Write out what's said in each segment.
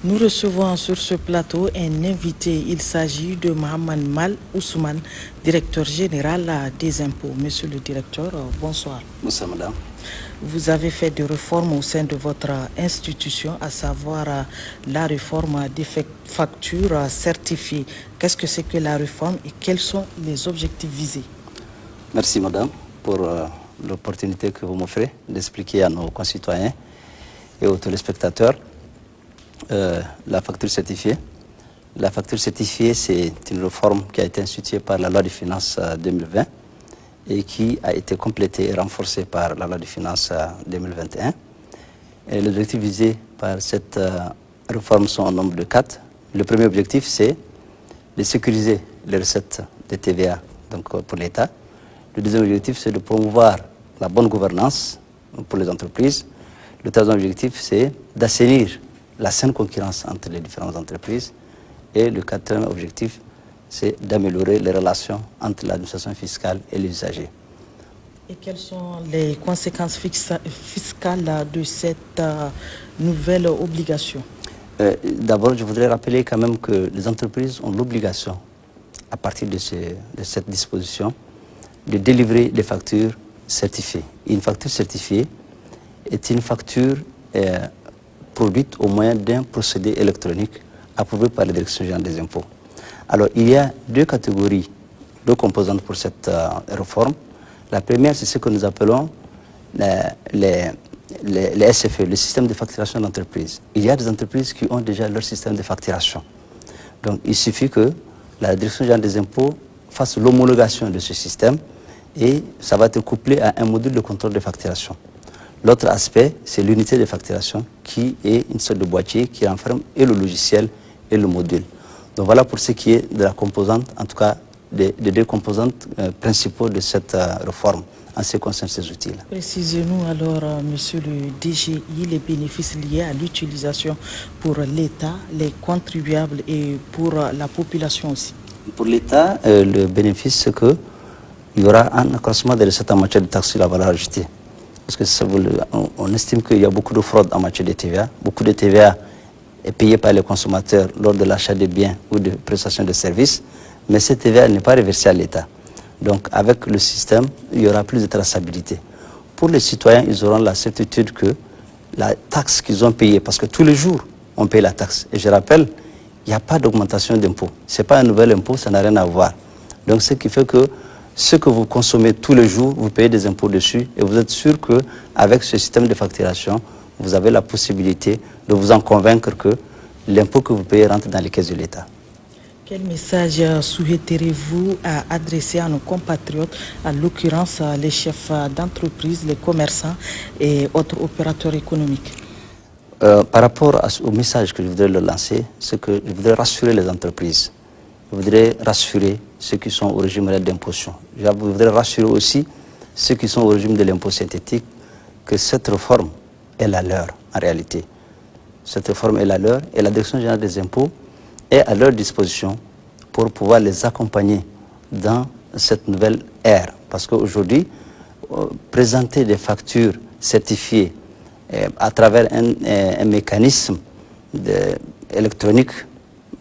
Nous recevons sur ce plateau un invité. Il s'agit de Mohamed Mal Ousmane, directeur général des impôts. Monsieur le directeur, bonsoir. Bonsoir, madame. Vous avez fait des réformes au sein de votre institution, à savoir la réforme des factures certifiées. Qu'est-ce que c'est que la réforme et quels sont les objectifs visés? Merci, madame, pour l'opportunité que vous m'offrez d'expliquer à nos concitoyens et aux téléspectateurs la facture certifiée. La facture certifiée, c'est une réforme qui a été instituée par la loi de finances 2020 et qui a été complétée et renforcée par la loi de finances 2021. Et les objectifs visés par cette réforme sont au nombre de 4. Le premier objectif, c'est de sécuriser les recettes de TVA donc, pour l'État. Le deuxième objectif, c'est de promouvoir la bonne gouvernance pour les entreprises. Le troisième objectif, c'est d'assainir la saine concurrence entre les différentes entreprises. Et le quatrième objectif, c'est d'améliorer les relations entre l'administration fiscale et les usagers. Et quelles sont les conséquences fiscales de cette nouvelle obligation? D'abord, je voudrais rappeler quand même que les entreprises ont l'obligation, à partir de cette disposition, de délivrer des factures certifiées. Une facture certifiée est une facture produite au moyen d'un procédé électronique approuvé par la Direction générale des impôts. Alors, il y a deux catégories, deux composantes pour cette réforme. La première, c'est ce que nous appelons les SFE, le système de facturation d'entreprise. Il y a des entreprises qui ont déjà leur système de facturation. Donc, il suffit que la Direction générale des impôts fasse l'homologation de ce système et ça va être couplé à un module de contrôle de facturation. L'autre aspect, c'est l'unité de facturation qui est une sorte de boîtier qui renferme et le logiciel et le module. Donc voilà pour ce qui est de la composante, en tout cas des deux composantes principaux de cette réforme en ce qui concerne ces outils-là. Précisez-nous alors, monsieur le DGI, les bénéfices liés à l'utilisation pour l'État, les contribuables et pour la population aussi. Pour l'État, le bénéfice, c'est qu'il y aura un accroissement des recettes en matière de taxes sur la valeur ajoutée. Parce que on estime qu'il y a beaucoup de fraude en matière de TVA. Beaucoup de TVA est payé par les consommateurs lors de l'achat de biens ou de prestations de services, mais cette TVA n'est pas reversée à l'État. Donc avec le système, il y aura plus de traçabilité. Pour les citoyens, ils auront la certitude que la taxe qu'ils ont payée, parce que tous les jours, on paye la taxe. Et je rappelle, il n'y a pas d'augmentation d'impôt. Ce n'est pas un nouvel impôt, ça n'a rien à voir. Donc ce qui fait que ce que vous consommez tous les jours, vous payez des impôts dessus et vous êtes sûr qu'avec ce système de facturation, vous avez la possibilité de vous en convaincre que l'impôt que vous payez rentre dans les caisses de l'État. Quel message souhaiterez-vous adresser à nos compatriotes, à l'occurrence les chefs d'entreprise, les commerçants et autres opérateurs économiques? Par rapport au message que je voudrais leur lancer, c'est que je voudrais rassurer les entreprises. Je voudrais rassurer ceux qui sont au régime d'imposition. Je voudrais rassurer aussi ceux qui sont au régime de l'impôt synthétique que cette réforme est la leur en réalité. Cette réforme est la leur et la Direction générale des impôts est à leur disposition pour pouvoir les accompagner dans cette nouvelle ère. Parce qu'aujourd'hui, présenter des factures certifiées à travers un mécanisme électronique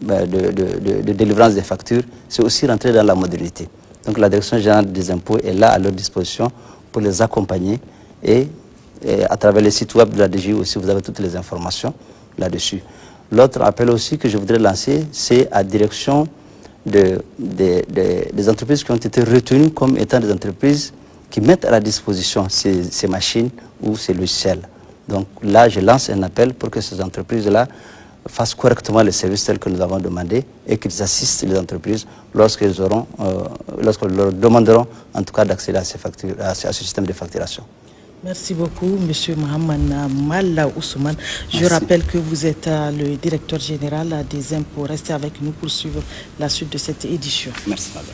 de délivrance des factures, c'est aussi rentrer dans la modalité. Donc la Direction générale des impôts est là à leur disposition pour les accompagner et à travers les sites web de la DGI aussi, vous avez toutes les informations là-dessus. L'autre appel aussi que je voudrais lancer, c'est à direction des entreprises qui ont été retenues comme étant des entreprises qui mettent à la disposition ces machines ou ces logiciels. Donc là, je lance un appel pour que ces entreprises-là fassent correctement les services tels que nous avons demandé et qu'ils assistent les entreprises lorsqu'elles leur demanderont en tout cas d'accéder à ces factures, à ce système de facturation. Merci beaucoup, M. Mohamed Mal Ousmane. Je rappelle que vous êtes le directeur général des impôts. Restez avec nous pour suivre la suite de cette édition. Merci, madame.